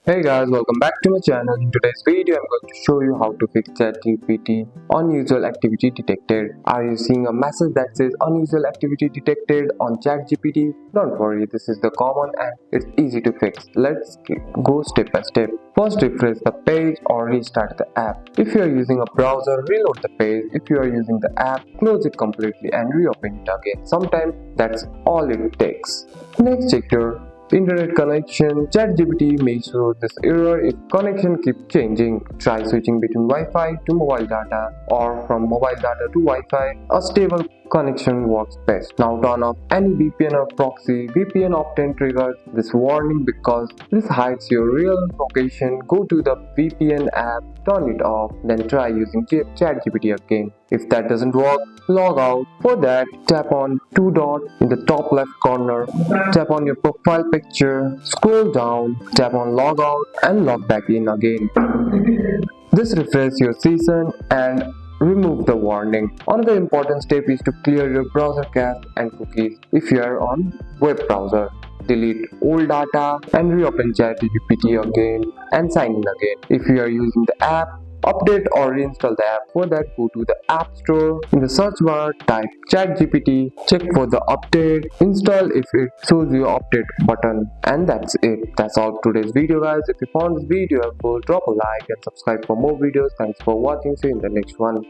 Hey guys, welcome back to my channel. In today's video, I'm going to show you how to fix ChatGPT unusual activity detected. Are you seeing a message that says unusual activity detected on ChatGPT? Don't worry, this is the common and it's easy to fix. Let's go step by step. First, refresh the page or restart the app. If you are using a browser, reload the page. If you are using the app, close it completely and reopen it again. Sometimes that's all it takes. Next, check your internet connection. ChatGPT may show this error if connection keeps changing. Try switching between Wi-Fi to mobile data or from mobile data to Wi-Fi. A stable connection works best. Now turn off any VPN or proxy. VPN often triggers this warning because this hides your real location. Go to the VPN app, turn it off, then try using ChatGPT again. If that doesn't work, log out. For that, tap on two dots in the top left corner, tap on your profile picture, scroll down, tap on log out and log back in again. This refreshes your session and remove the warning. Another important step is to clear your browser cache and cookies if you are on web browser. Delete old data and reopen ChatGPT again and sign in again. If you are using the app, update or reinstall the app. For that, go to the App Store. In the search bar, type ChatGPT, check for the update, install if it shows you update button, and that's it. That's all for today's video, guys. If you found this video helpful, drop a like and subscribe for more videos. Thanks for watching. See you in the next one.